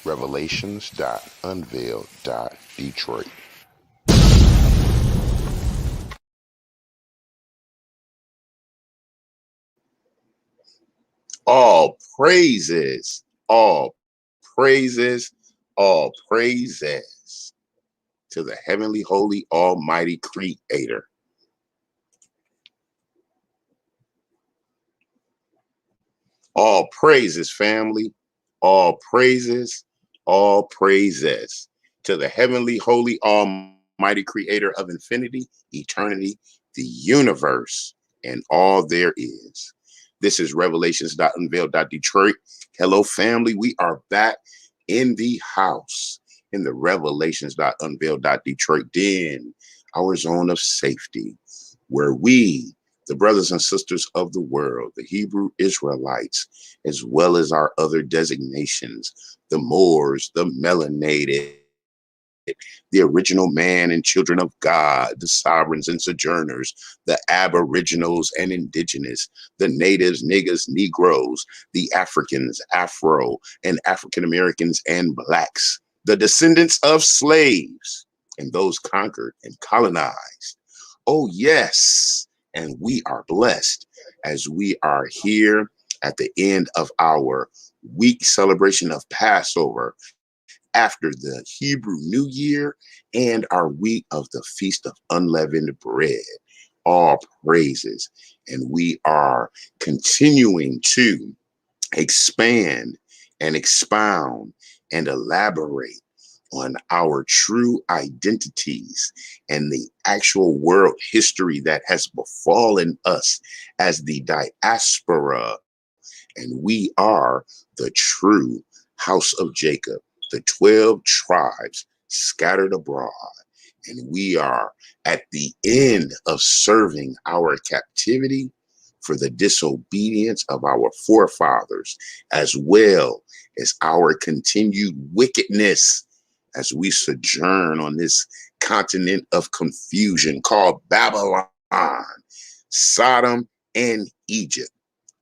Revelations.Unveiled.Detroit. All praises, all praises, all praises to the heavenly, holy, almighty creator. All praises, family, all praises to the heavenly, holy, almighty creator of infinity, eternity, the universe, and all there is. This is Revelations.Unveiled.Detroit. Hello, family. We are back in the house in the Revelations.Unveiled.Detroit den, our zone of safety, where we, the brothers and sisters of the world, the Hebrew Israelites, as well as our other designations, the Moors, the melanated, the original man and children of God, the sovereigns and sojourners, the aboriginals and indigenous, the natives, niggas, Negroes, the Africans, Afro and African Americans and blacks, the descendants of slaves and those conquered and colonized. Oh, yes. And we are blessed as we are here at the end of our week celebration of Passover, after the Hebrew New Year and our week of the Feast of Unleavened Bread. All praises. And we are continuing to expand and expound and elaborate on our true identities and the actual world history that has befallen us as the diaspora. And we are the true house of Jacob, the 12 tribes scattered abroad. And we are at the end of serving our captivity for the disobedience of our forefathers, as well as our continued wickedness as we sojourn on this continent of confusion called Babylon, Sodom, and Egypt,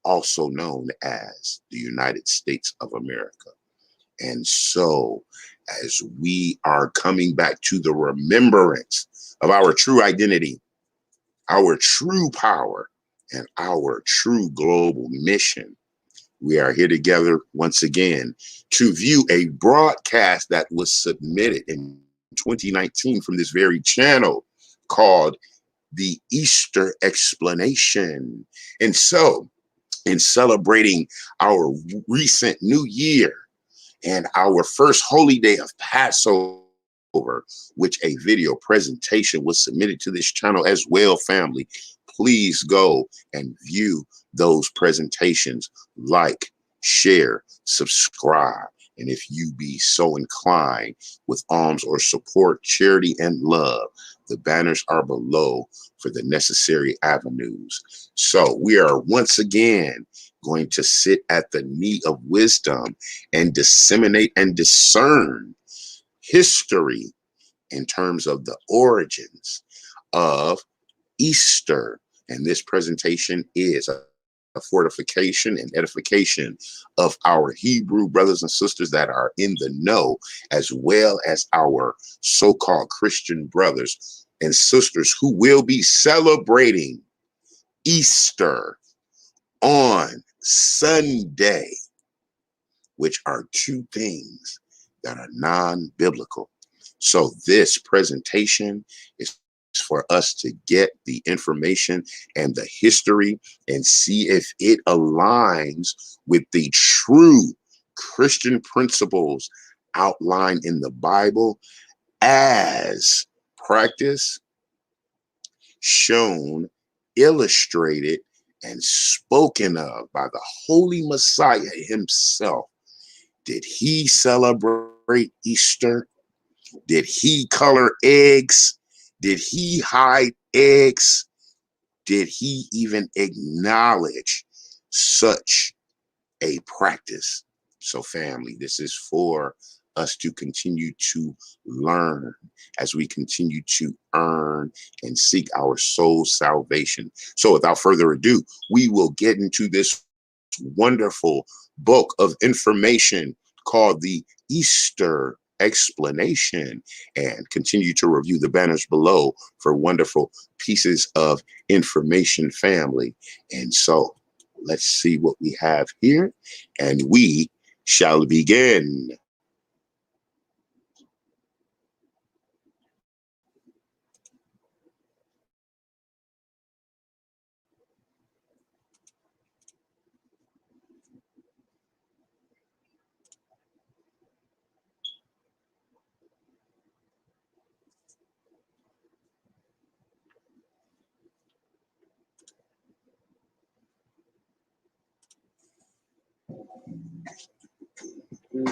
also known as the United States of America. And so, as we are coming back to the remembrance of our true identity, our true power, and our true global mission, we are here together once again to view a broadcast that was submitted in 2019 from this very channel called The Easter Explanation. And so, in celebrating our recent New Year and our first holy day of Passover, which a video presentation was submitted to this channel as well, family. Please go and view those presentations, like, share, subscribe. And if you be so inclined with alms or support, charity, and love, the banners are below for the necessary avenues. So we are once again going to sit at the knee of wisdom and disseminate and discern history in terms of the origins of Easter. And this presentation is a fortification and edification of our Hebrew brothers and sisters that are in the know, as well as our so-called Christian brothers and sisters who will be celebrating Easter on Sunday, which are two things that are non-biblical. So this presentation is for us to get the information and the history and see if it aligns with the true Christian principles outlined in the Bible as practiced, shown, illustrated, and spoken of by the Holy Messiah himself. Did he celebrate Easter? Did he color eggs? Did he hide eggs? Did he even acknowledge such a practice? So, family, this is for us to continue to learn as we continue to earn and seek our soul's salvation. So, without further ado, we will get into this wonderful book of information called the Easter explanation, and continue to review the banners below for wonderful pieces of information, family. And so let's see what we have here, and we shall begin.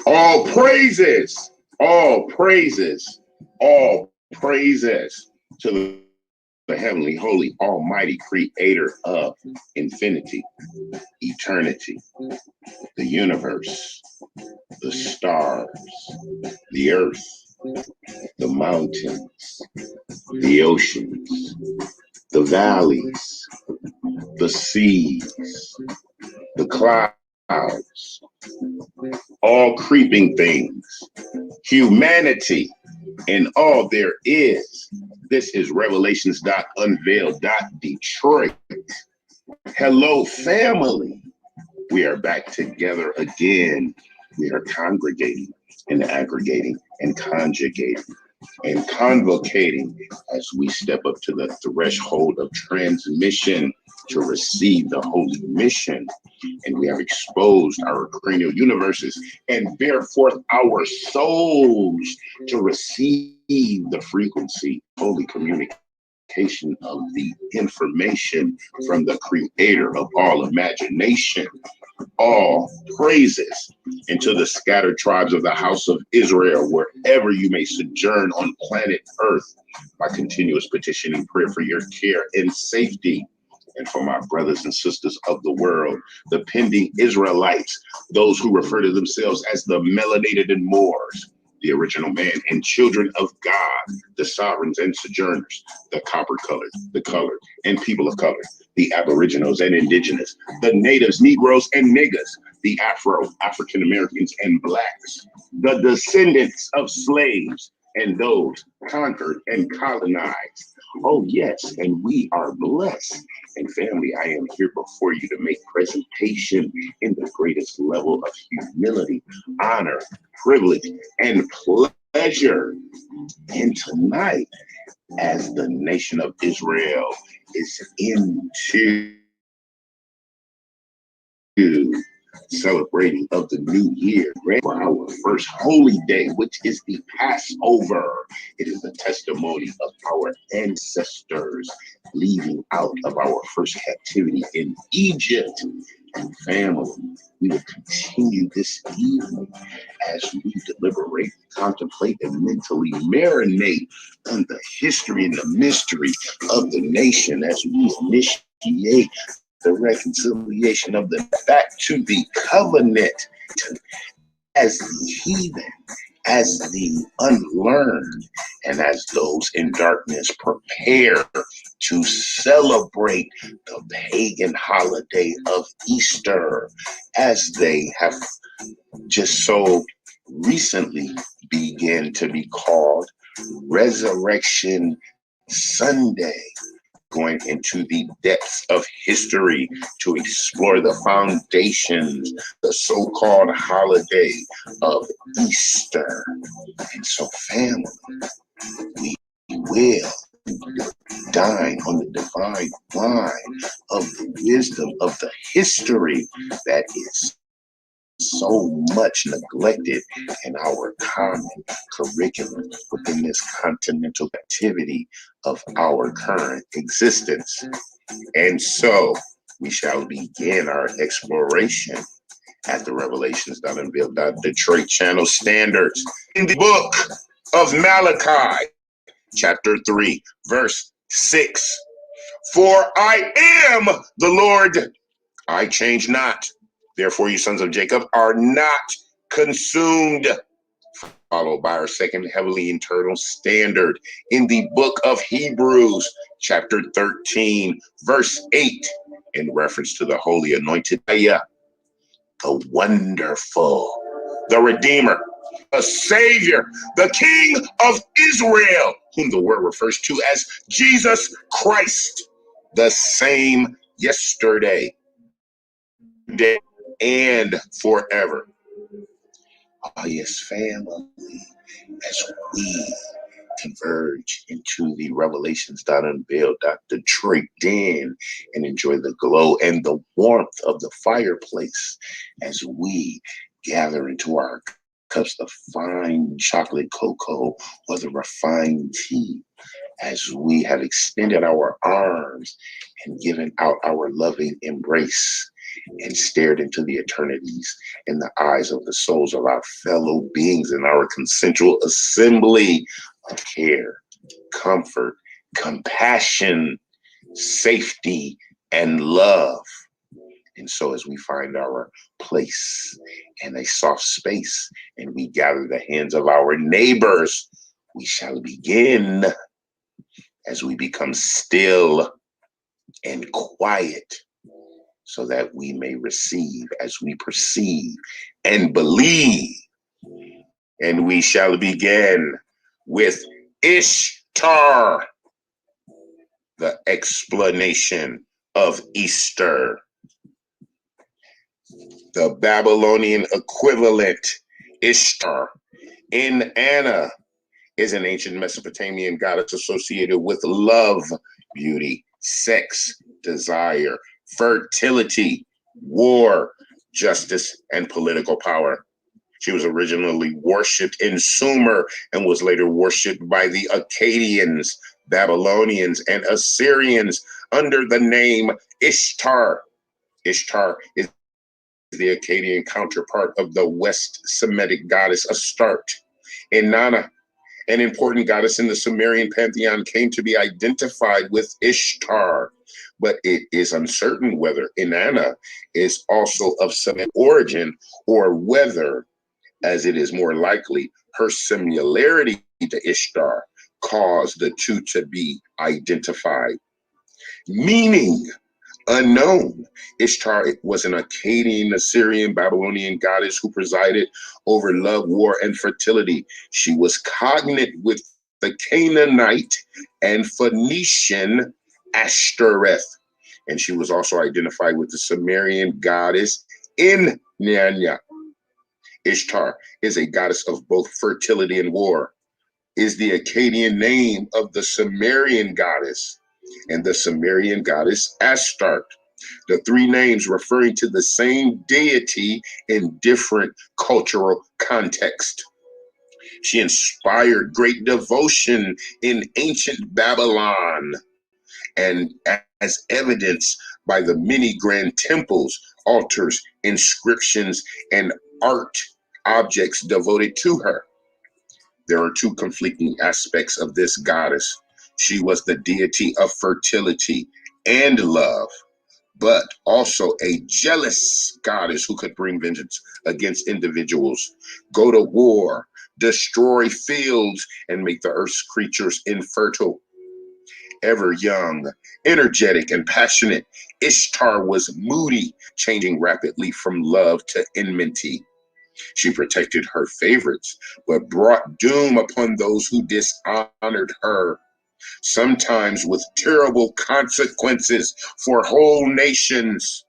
All praises, all praises, all praises to the heavenly, holy, almighty creator of infinity, eternity, the universe, the stars, the earth, the mountains, the oceans, the valleys, the seas, the clouds, all creeping things, humanity, and all there is. This is Revelations.Unveiled. Detroit. Hello, family. We are back together again. We are congregating and aggregating and conjugating and convocating as we step up to the threshold of transmission to receive the holy mission. And we have exposed our cranial universes and bear forth our souls to receive the frequency, holy communication of the information from the creator of all imagination. All praises into the scattered tribes of the house of Israel, wherever you may sojourn on planet Earth, by continuous petitioning prayer for your care and safety. And for my brothers and sisters of the world, the pending Israelites, those who refer to themselves as the melanated and Moors, the original man and children of God, the sovereigns and sojourners, the copper colored, the colored, and people of color, the aboriginals and indigenous, the natives, Negroes and niggas, the African Americans and blacks, the descendants of slaves, and those conquered and colonized. Oh, yes, and we are blessed. And family, I am here before you to make presentation in the greatest level of humility, honor, privilege, and pleasure. And tonight, as the nation of Israel is into celebrating of the new year for our first holy day, which is the Passover. It is the testimony of our ancestors leaving out of our first captivity in Egypt. And family, we will continue this evening as we deliberate, contemplate, and mentally marinate on the history and the mystery of the nation as we initiate the reconciliation of the back to the covenant as the heathen, as the unlearned, and as those in darkness prepare to celebrate the pagan holiday of Easter, as they have just so recently began to be called Resurrection Sunday, going into the depths of history to explore the foundations, the so-called holiday of Easter. And so, family, we will dine on the divine wine of the wisdom of the history that is so much neglected in our common curriculum within this continental activity of our current existence. And so we shall begin our exploration at the Revelations.Unveiled Detroit channel standards in the book of Malachi, chapter 3, verse 6. For I am the Lord, I change not. Therefore, you sons of Jacob are not consumed. Followed by our second heavenly internal standard in the book of Hebrews, chapter 13, verse 8, in reference to the holy anointed, the wonderful, the Redeemer, the Savior, the King of Israel, whom the word refers to as Jesus Christ, the same yesterday, today, and forever. Oh, yes, family, as we converge into the Revelations.Unveiled, Dr. Drake Den, and enjoy the glow and the warmth of the fireplace as we gather into our cups of fine chocolate cocoa or the refined tea, as we have extended our arms and given out our loving embrace and stared into the eternities in the eyes of the souls of our fellow beings in our consensual assembly of care, comfort, compassion, safety, and love. And so, as we find our place in a soft space and we gather the hands of our neighbors, we shall begin as we become still and quiet, so that we may receive as we perceive and believe. And we shall begin with Ishtar, the explanation of Easter. The Babylonian equivalent, Ishtar, in Anna, is an ancient Mesopotamian goddess associated with love, beauty, sex, desire, fertility, war, justice, and political power. She was originally worshipped in Sumer and was later worshipped by the Akkadians, Babylonians, and Assyrians under the name Ishtar. Ishtar is the Akkadian counterpart of the West Semitic goddess Astarte. Inanna, an important goddess in the Sumerian pantheon, came to be identified with Ishtar, but it is uncertain whether Inanna is also of Semitic origin or whether, as it is more likely, her similarity to Ishtar caused the two to be identified. Meaning unknown. Ishtar was an Akkadian, Assyrian, Babylonian goddess who presided over love, war, and fertility. She was cognate with the Canaanite and Phoenician Ashtoreth, and she was also identified with the Sumerian goddess Inanna. Ishtar is a goddess of both fertility and war, is the Akkadian name of the Sumerian goddess, and the Sumerian goddess Astarte, the three names referring to the same deity in different cultural context. She inspired great devotion in ancient Babylon, and as evidenced by the many grand temples, altars, inscriptions, and art objects devoted to her. There are two conflicting aspects of this goddess. She was the deity of fertility and love, but also a jealous goddess who could bring vengeance against individuals, go to war, destroy fields, and make the earth's creatures infertile. Ever young, energetic, and passionate, Ishtar was moody, changing rapidly from love to enmity. She protected her favorites, but brought doom upon those who dishonored her, sometimes with terrible consequences for whole nations.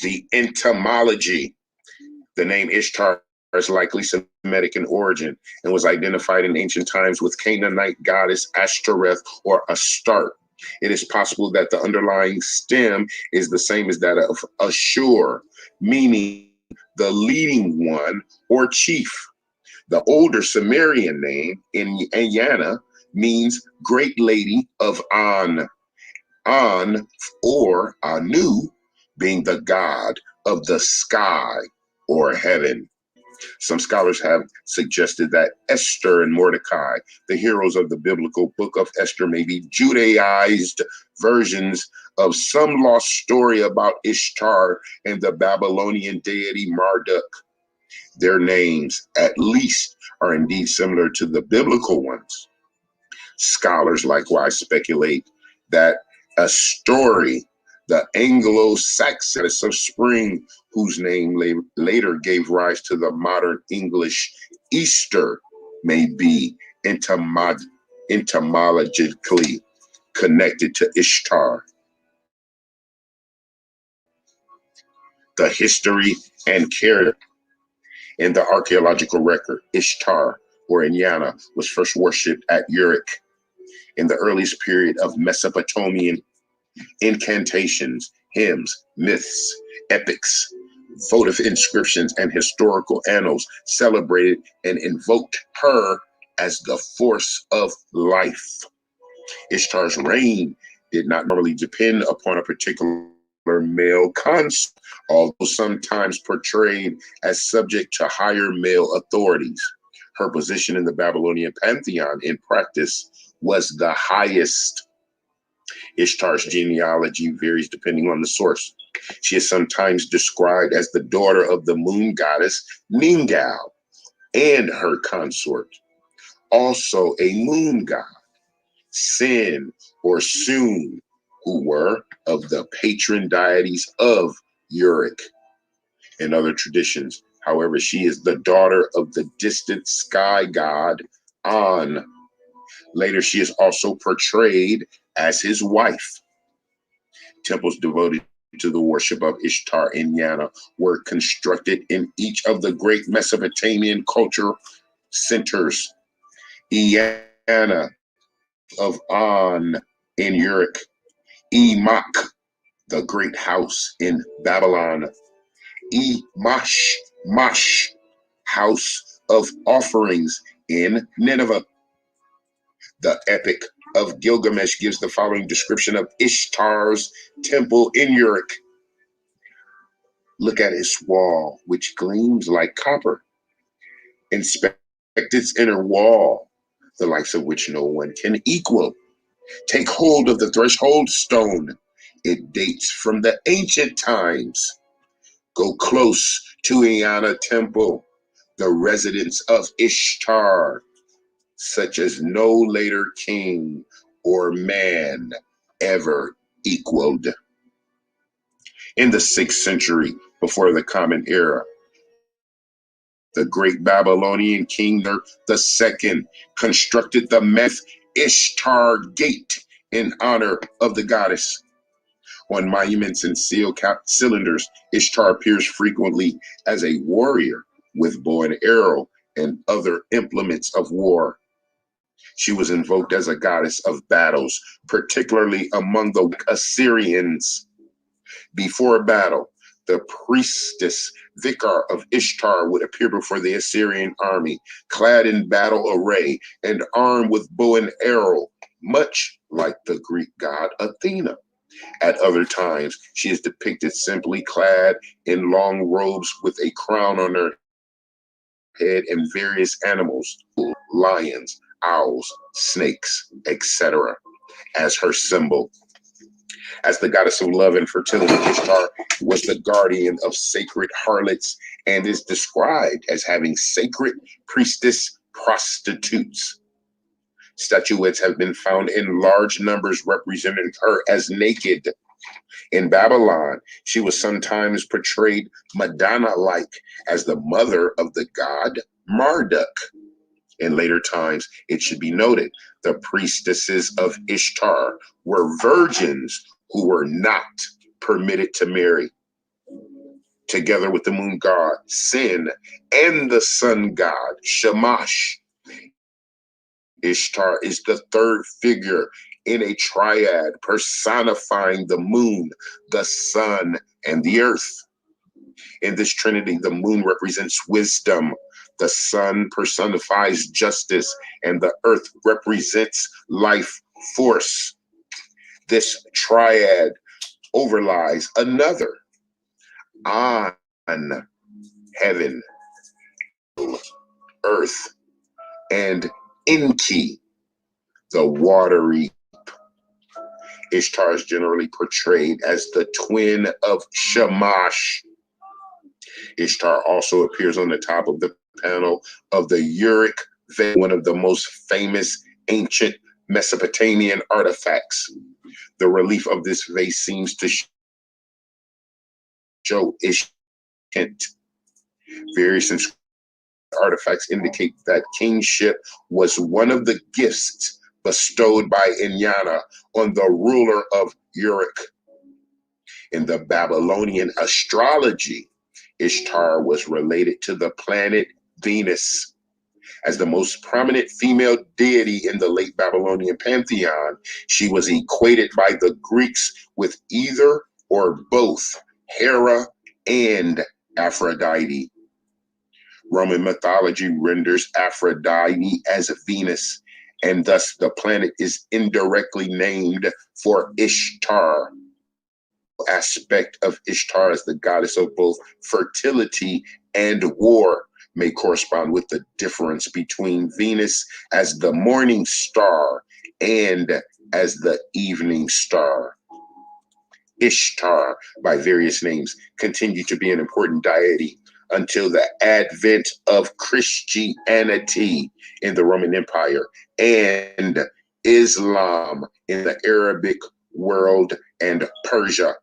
The etymology: the name Ishtar is likely Semitic in origin and was identified in ancient times with Canaanite goddess Ashtoreth or Astarte. It is possible that the underlying stem is the same as that of Ashur, meaning the leading one or chief. The older Sumerian name in Ayana means great lady of An. An, or Anu, being the god of the sky or heaven. Some scholars have suggested that Esther and Mordecai, the heroes of the biblical book of Esther, may be Judaized versions of some lost story about Ishtar and the Babylonian deity Marduk. Their names, at least, are indeed similar to the biblical ones. Scholars likewise speculate that a story The Anglo-Saxon of spring, whose name later gave rise to the modern English Easter, may be etymologically connected to Ishtar. The history and character in the archaeological record, Ishtar, or Inanna, was first worshipped at Uruk in the earliest period of Mesopotamian incantations, hymns, myths, epics, votive inscriptions, and historical annals celebrated and invoked her as the force of life. Ishtar's reign did not normally depend upon a particular male consort, although sometimes portrayed as subject to higher male authorities. Her position in the Babylonian pantheon in practice was the highest. Ishtar's genealogy varies depending on the source. She is sometimes described as the daughter of the moon goddess Ningal and her consort, also a moon god, Sin or Sun, who were of the patron deities of Uruk. In other traditions, however, she is the daughter of the distant sky god An. Later, she is also portrayed as his wife. Temples devoted to the worship of Ishtar and Inanna were constructed in each of the great Mesopotamian culture centers. Inanna of An in Uruk, Emak, the great house in Babylon, Mash, house of offerings in Nineveh. The Epic of Gilgamesh gives the following description of Ishtar's temple in Uruk. Look at its wall, which gleams like copper. Inspect its inner wall, the likes of which no one can equal. Take hold of the threshold stone. It dates from the ancient times. Go close to Inanna Temple, the residence of Ishtar, such as no later king or man ever equaled. In the 6th century before the Common Era, the great Babylonian king II constructed the mammoth Ishtar Gate in honor of the goddess. On monuments and seal-capped cylinders, Ishtar appears frequently as a warrior with bow and arrow and other implements of war. She was invoked as a goddess of battles, particularly among the Assyrians. Before a battle, the priestess Vicar of Ishtar would appear before the Assyrian army, clad in battle array and armed with bow and arrow, much like the Greek god Athena. At other times, she is depicted simply clad in long robes with a crown on her head and various animals, lions, owls, snakes, etc., as her symbol. As the goddess of love and fertility, Ishtar was the guardian of sacred harlots and is described as having sacred priestess prostitutes. Statuettes have been found in large numbers representing her as naked. In Babylon, she was sometimes portrayed Madonna-like as the mother of the god Marduk. In later times, it should be noted, the priestesses of Ishtar were virgins who were not permitted to marry. Together with the moon god Sin and the sun god Shamash, Ishtar is the third figure in a triad personifying the moon, the sun, and the earth. In this trinity, the moon represents wisdom, the sun personifies justice, and the earth represents life force. This triad overlies another on heaven, earth, and Enki, the watery. Ishtar is generally portrayed as the twin of Shamash. Ishtar also appears on the top of the panel of the Uruk vase, one of the most famous ancient Mesopotamian artifacts. The relief of this vase seems to show Ishtar. Various artifacts indicate that kingship was one of the gifts bestowed by Inanna on the ruler of Uruk. In the Babylonian astrology, Ishtar was related to the planet Venus. As the most prominent female deity in the late Babylonian pantheon, she was equated by the Greeks with either or both Hera and Aphrodite. Roman mythology renders Aphrodite as Venus, and thus the planet is indirectly named for Ishtar. Aspect of Ishtar as the goddess of both fertility and war may correspond with the difference between Venus as the morning star and as the evening star. Ishtar, by various names, continued to be an important deity until the advent of Christianity in the Roman Empire and Islam in the Arabic world and Persia.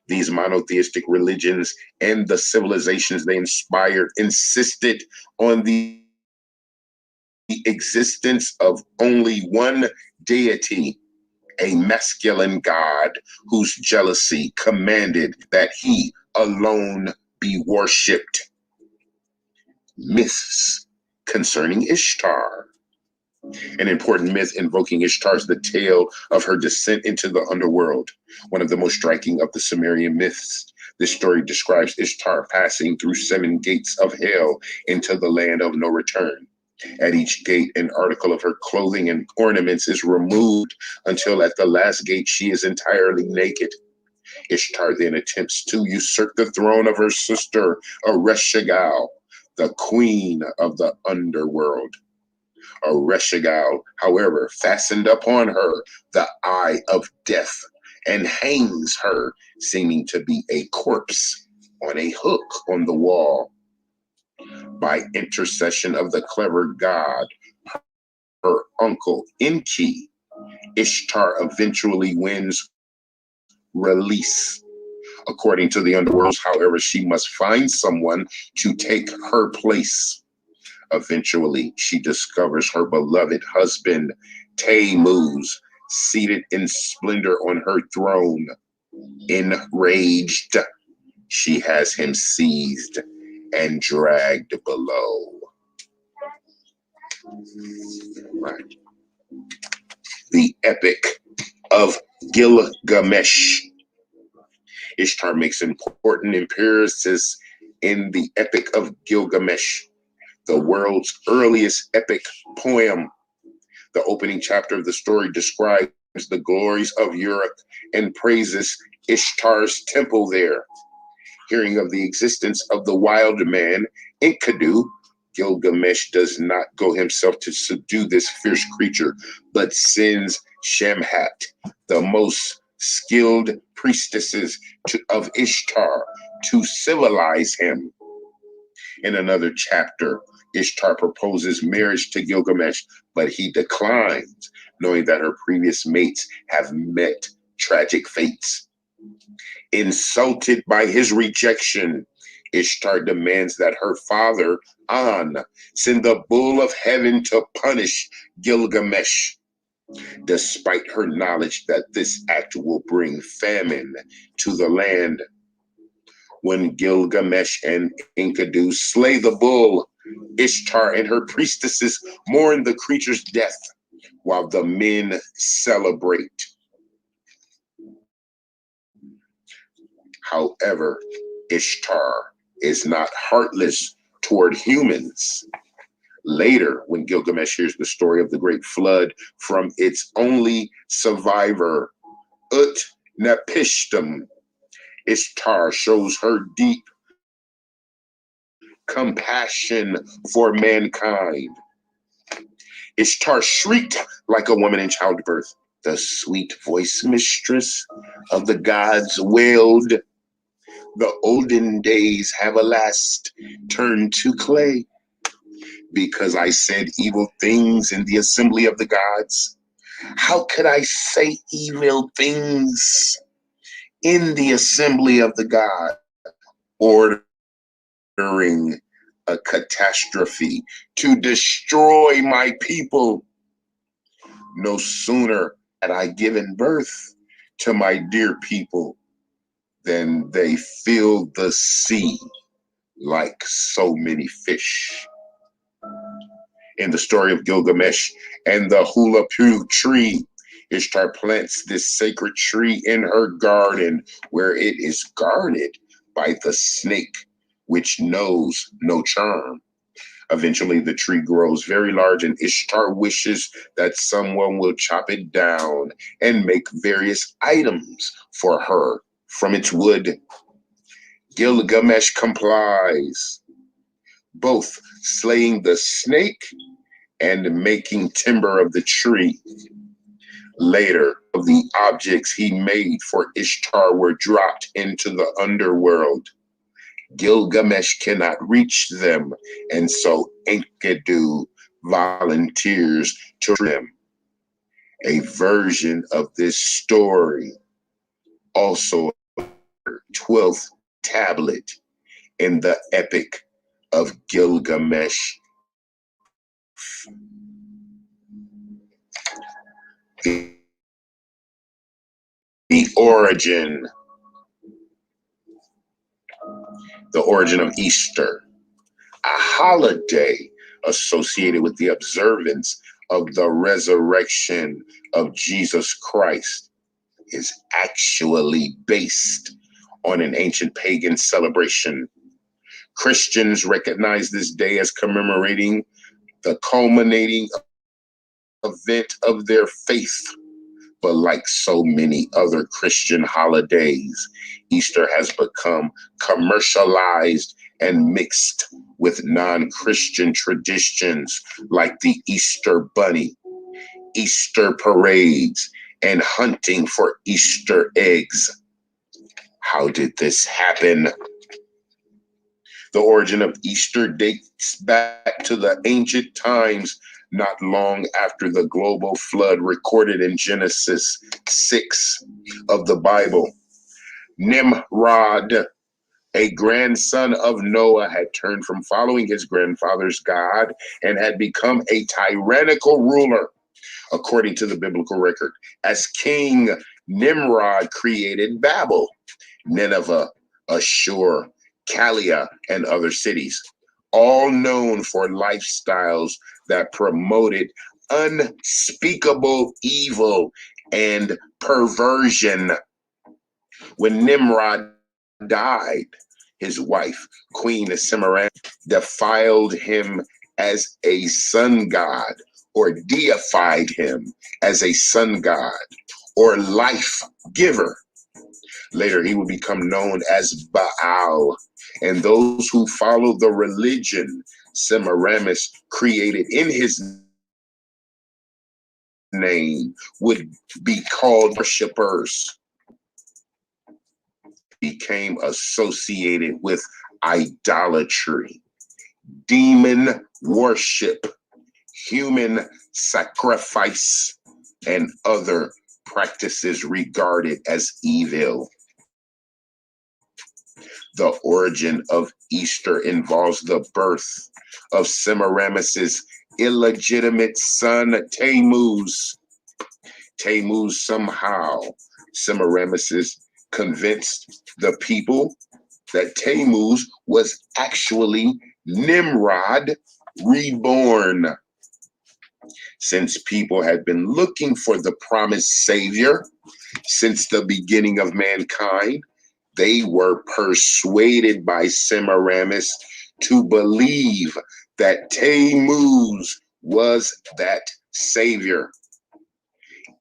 These monotheistic religions and the civilizations they inspired insisted on the existence of only one deity, a masculine god whose jealousy commanded that he alone be worshipped. Myths concerning Ishtar. An important myth invoking Ishtar is the tale of her descent into the underworld, one of the most striking of the Sumerian myths. This story describes Ishtar passing through 7 gates of hell into the land of no return. At each gate, an article of her clothing and ornaments is removed until at the last gate she is entirely naked. Ishtar then attempts to usurp the throne of her sister, Ereshkigal, the queen of the underworld. Ereshkigal, however, fastened upon her the eye of death and hangs her, seeming to be a corpse, on a hook on the wall. By intercession of the clever god, her uncle Enki, Ishtar eventually wins release. According to the underworlds, however, she must find someone to take her place. Eventually, she discovers her beloved husband, Tammuz, seated in splendor on her throne. Enraged, she has him seized and dragged below. Right. The Epic of Gilgamesh. Ishtar makes important appearances in the Epic of Gilgamesh, the world's earliest epic poem. The opening chapter of the story describes the glories of Uruk and praises Ishtar's temple there. Hearing of the existence of the wild man, Enkidu, Gilgamesh does not go himself to subdue this fierce creature, but sends Shamhat, the most skilled priestesses of Ishtar, to civilize him. In another chapter, Ishtar proposes marriage to Gilgamesh, but he declines, knowing that her previous mates have met tragic fates. Insulted by his rejection, Ishtar demands that her father, An, send the bull of heaven to punish Gilgamesh, despite her knowledge that this act will bring famine to the land. When Gilgamesh and Enkidu slay the bull, Ishtar and her priestesses mourn the creature's death, while the men celebrate. However, Ishtar is not heartless toward humans. Later, when Gilgamesh hears the story of the great flood from its only survivor, Utnapishtim, Ishtar shows her deep compassion for mankind. Ishtar shrieked like a woman in childbirth. The sweet voice mistress of the gods wailed, "The olden days have alas turned to clay, because I said evil things in the assembly of the gods. How could I say evil things in the assembly of the gods? ordering a catastrophe to destroy my people. No sooner had I given birth to my dear people than they filled the sea like so many fish. In the story of Gilgamesh and the hula tree, Ishtar plants this sacred tree in her garden where it is guarded by the snake, which knows no charm. Eventually, the tree grows very large, and Ishtar wishes that someone will chop it down and make various items for her from its wood. Gilgamesh complies, both slaying the snake and making timber of the tree. Later, the objects he made for Ishtar were dropped into the underworld. Gilgamesh cannot reach them, and so Enkidu volunteers to them. A version of this story, also 12th tablet in the Epic of Gilgamesh. The origin of Easter, a holiday associated with the observance of the resurrection of Jesus Christ, is actually based on an ancient pagan celebration. Christians recognize this day as commemorating the culminating event of their faith. But like so many other Christian holidays, Easter has become commercialized and mixed with non-Christian traditions like the Easter Bunny, Easter parades, and hunting for Easter eggs. How did this happen? The origin of Easter dates back to the ancient times, not long after the global flood recorded in Genesis 6 of the Bible. Nimrod, a grandson of Noah, had turned from following his grandfather's God and had become a tyrannical ruler, according to the biblical record. As king, Nimrod created Babel, Nineveh, Ashur, Calia, and other cities, all known for lifestyles that promoted unspeakable evil and perversion. When Nimrod died, his wife, Queen Semiramis, defiled him as a sun god, or deified him as a sun god or life giver. Later, he would become known as Baal, and those who followed the religion Semiramis created in his name would be called worshippers. Became associated with idolatry, demon worship, human sacrifice, and other practices regarded as evil. The origin of Easter involves the birth of Semiramis's illegitimate son, Tammuz. Somehow, Semiramis convinced the people that Tammuz was actually Nimrod reborn. Since people had been looking for the promised savior since the beginning of mankind, they were persuaded by Semiramis to believe that Tammuz was that savior,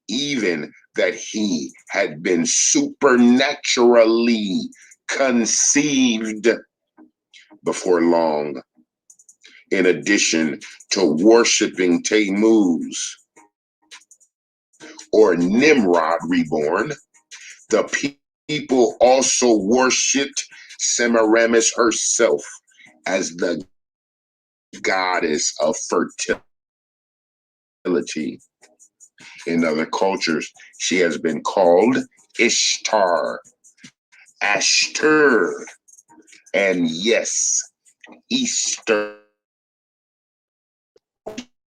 even that he had been supernaturally conceived before long. In addition to worshiping Tammuz, or Nimrod reborn, the people also worshipped Semiramis herself as the goddess of fertility. In other cultures, she has been called Ishtar, Ashtur, And yes, Easter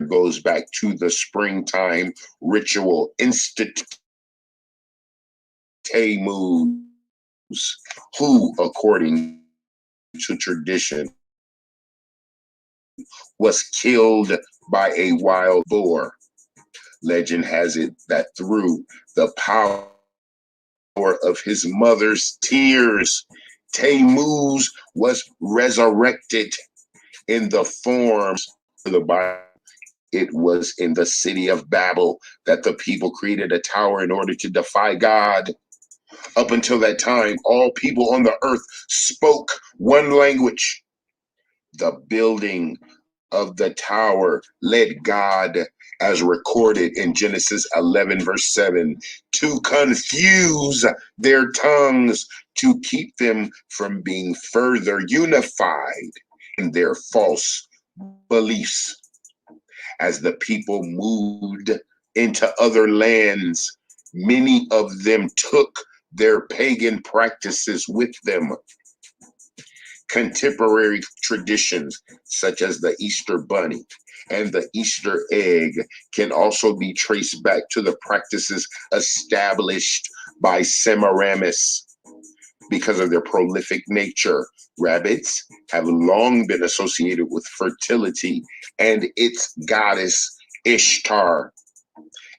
goes back to the springtime ritual institute Tammuz, who, according to tradition, was killed by a wild boar. Legend has it that through the power of his mother's tears, Tammuz was resurrected in the form of the Bible. It was in the city of Babel that the people created a tower in order to defy God. Up until that time, all people on the earth spoke one language. The building of the tower led God, as recorded in Genesis 11, verse 7, to confuse their tongues, to keep them from being further unified in their false beliefs. As the people moved into other lands, many of them took their pagan practices with them. Contemporary traditions such as the Easter bunny and the Easter egg can also be traced back to the practices established by Semiramis. Because of their prolific nature, rabbits have long been associated with fertility and its goddess Ishtar.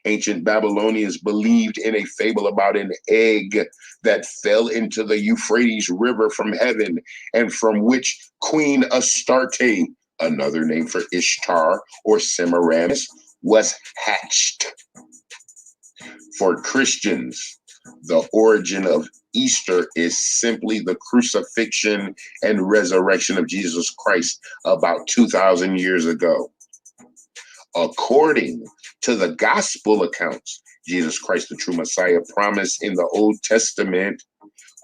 Ancient Babylonians believed in a fable about an egg that fell into the Euphrates River from heaven, and from which Queen Astarte, another name for Ishtar or Semiramis, was hatched. For Christians, the origin of Easter is simply the crucifixion and resurrection of Jesus Christ about 2,000 years ago. According to the gospel accounts, Jesus Christ, the true Messiah promised in the Old Testament,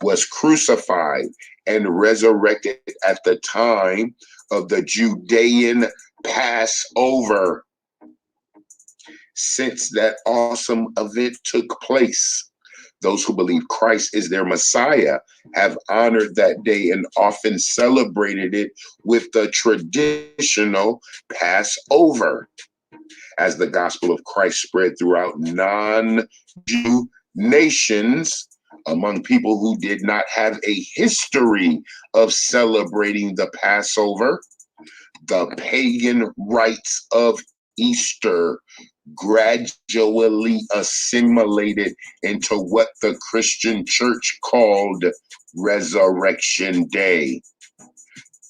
was crucified and resurrected at the time of the Judean Passover. Since that awesome event took place, those who believe Christ is their Messiah have honored that day and often celebrated it with the traditional Passover. As the gospel of Christ spread throughout non-Jew nations, among people who did not have a history of celebrating the Passover, the pagan rites of Easter gradually assimilated into what the Christian church called Resurrection Day.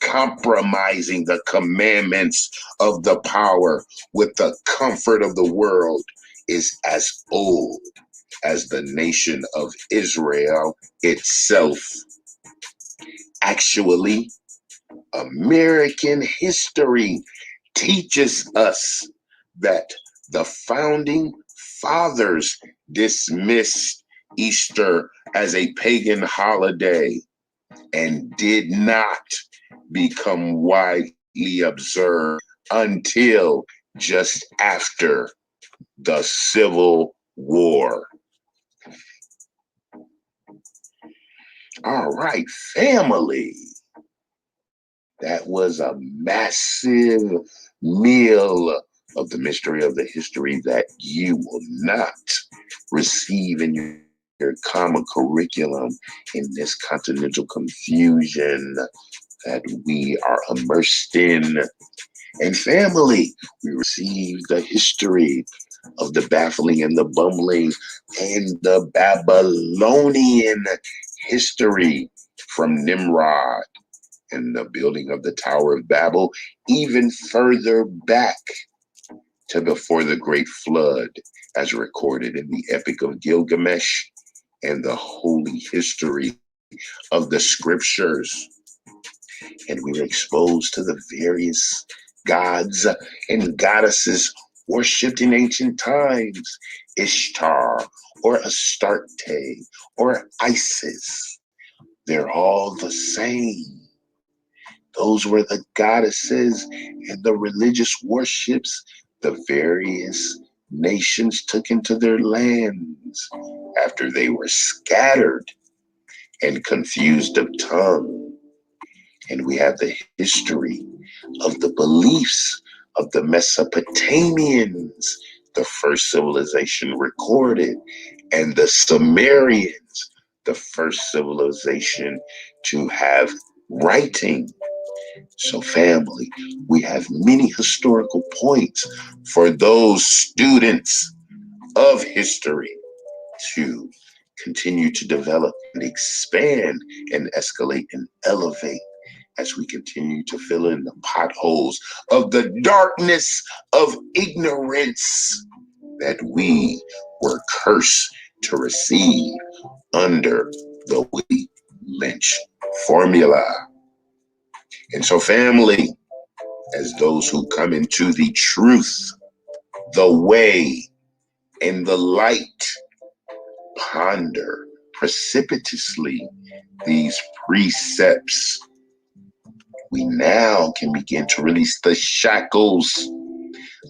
Compromising the commandments of the power with the comfort of the world is as old as the nation of Israel itself. Actually, American history teaches us that the founding fathers dismissed Easter as a pagan holiday and did not become widely observed until just after the Civil War. All right, family. That was a massive meal of the mystery of the history that you will not receive in your common curriculum in this continental confusion that we are immersed in. And family, we receive the history of the baffling and the bumbling and the Babylonian history from Nimrod and the building of the Tower of Babel, even further back to before the Great Flood, as recorded in the Epic of Gilgamesh and the holy history of the scriptures. And we were exposed to the various gods and goddesses worshipped in ancient times, Ishtar or Astarte or Isis. They're all the same. Those were the goddesses and the religious worships the various nations took into their lands after they were scattered and confused of tongue. And we have the history of the beliefs of the Mesopotamians, the first civilization recorded, and the Sumerians, the first civilization to have writing. So, family, we have many historical points for those students of history to continue to develop and expand and escalate and elevate as we continue to fill in the potholes of the darkness of ignorance that we were cursed to receive under the Willie Lynch formula. And so, family, as those who come into the truth, the way, and the light, ponder precipitously these precepts, we now can begin to release the shackles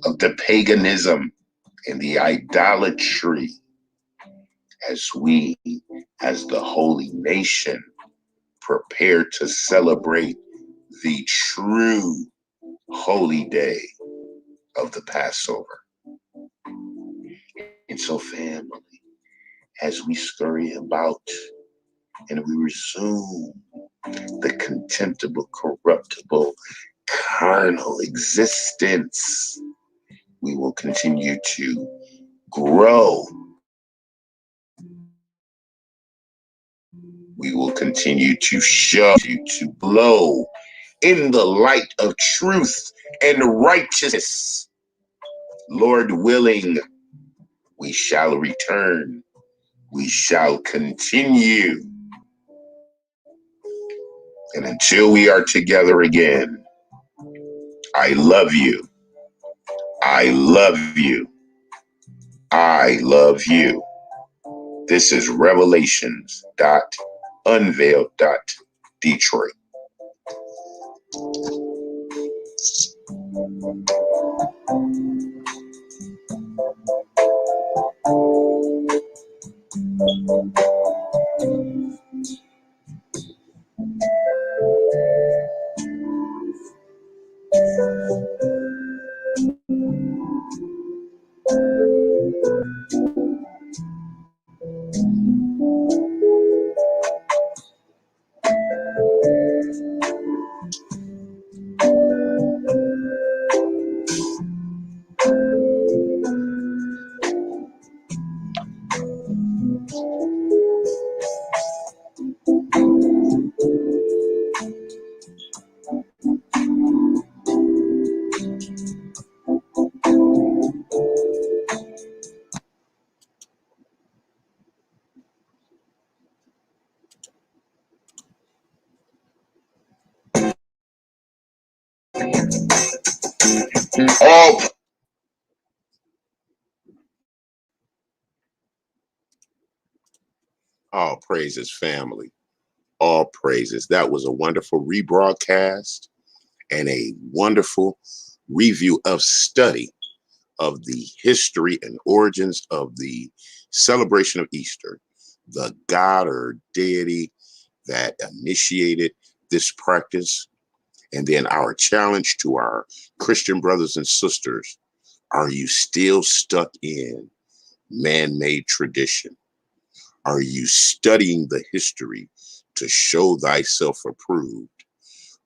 of the paganism and the idolatry as we, as the holy nation, prepare to celebrate the true holy day of the Passover. And so, family, as we scurry about and we resume the contemptible, corruptible, carnal existence, we will continue to grow. We will continue to show, to glow in the light of truth and righteousness. Lord willing, we shall return. We shall continue. And until we are together again, I love you. I love you. I love you. This is Revelations.Unveiled.Detroit. All, all praises, family. All praises. That was a wonderful rebroadcast and a wonderful review of study of the history and origins of the celebration of Easter, the God or deity that initiated this practice, and then our challenge to our Christian brothers and sisters: are you still stuck in man-made tradition? Are you studying the history to show thyself approved?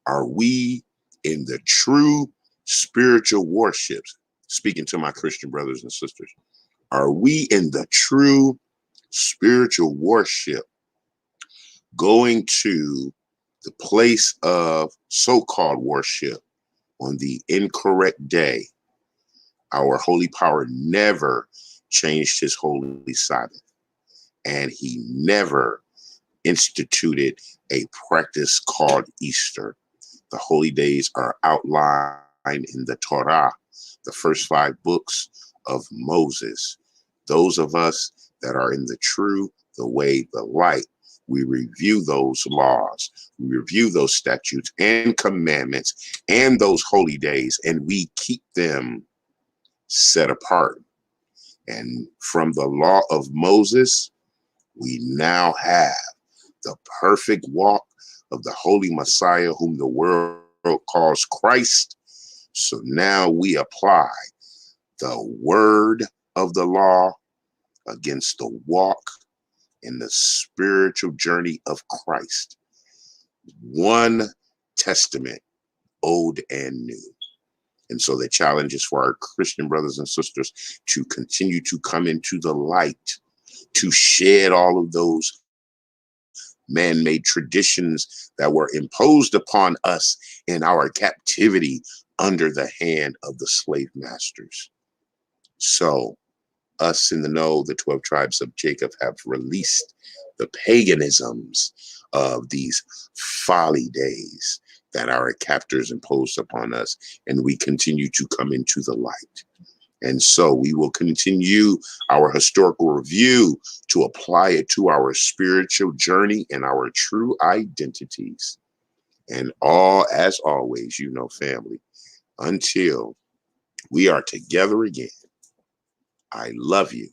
Are we in the true spiritual warships? Speaking to my Christian brothers and sisters, are we in the true spiritual worship, going to the place of so-called worship on the incorrect day? Our holy power never changed his holy Sabbath, and he never instituted a practice called Easter. The holy days are outlined in the Torah, the first 5 books of Moses. Those of us that are in the true, the way, the light, we review those laws, we review those statutes and commandments and those holy days, and we keep them set apart. And from the law of Moses, we now have the perfect walk of the Holy Messiah, whom the world calls Christ. So now we apply the word of the law against the walk in the spiritual journey of Christ. One Testament, old and new. And so the challenge is for our Christian brothers and sisters to continue to come into the light, to shed all of those man-made traditions that were imposed upon us in our captivity under the hand of the slave masters. So us in the know, the 12 tribes of Jacob, have released the paganisms of these folly days that our captors imposed upon us, and we continue to come into the light. And so we will continue our historical review to apply it to our spiritual journey and our true identities. And as always, family, until we are together again, I love you.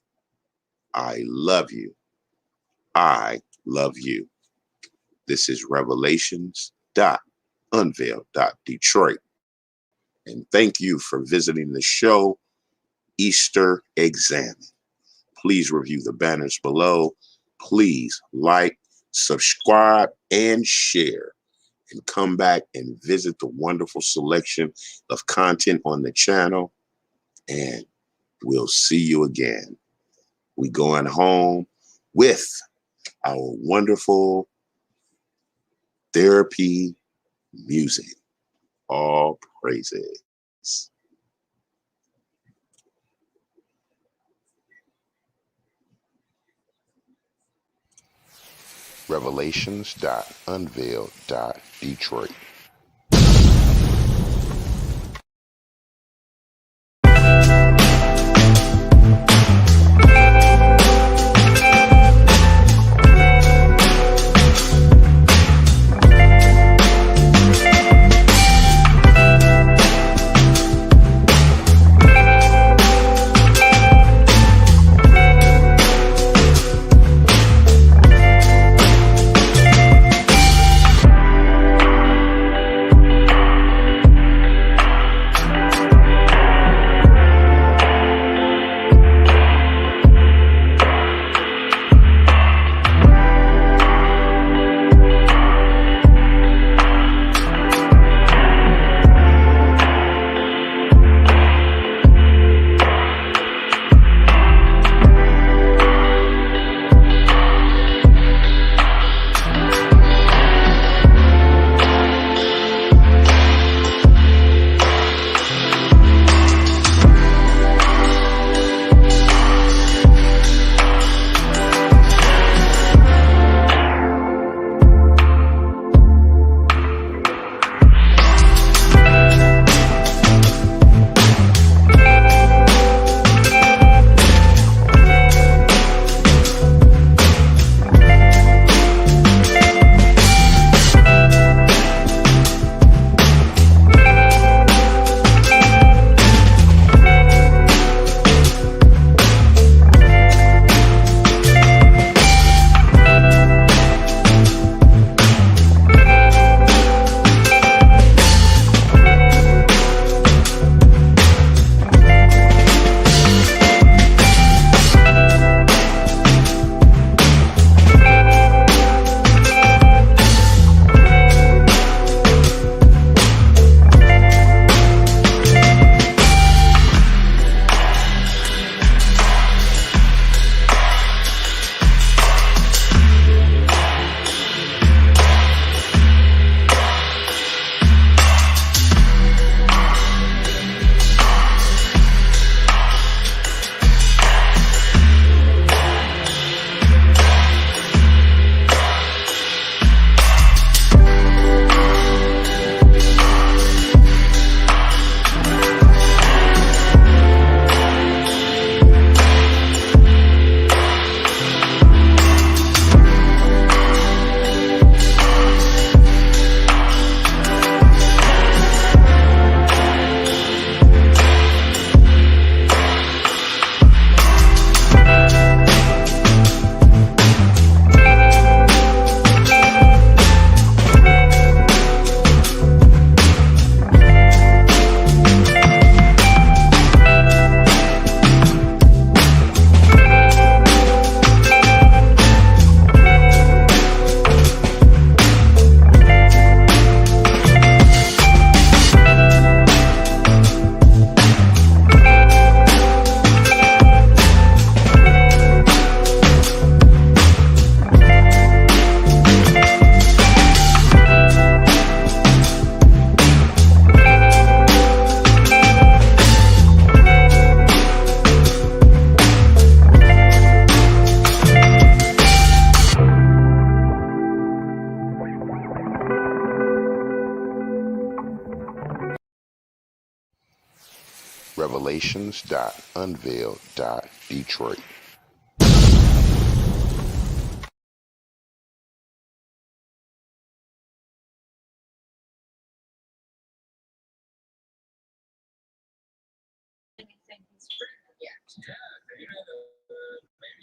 I love you. I love you. This is Revelations.Unveiled.Detroit. And thank you for visiting the show, Easter Examine. Please review the banners below. Please like, subscribe, and share. And come back and visit the wonderful selection of content on the channel. And we'll see you again. We going home with our wonderful therapy music. All praises. Revelations.Unveiled.Detroit. Revelations.Unveiled.Detroit.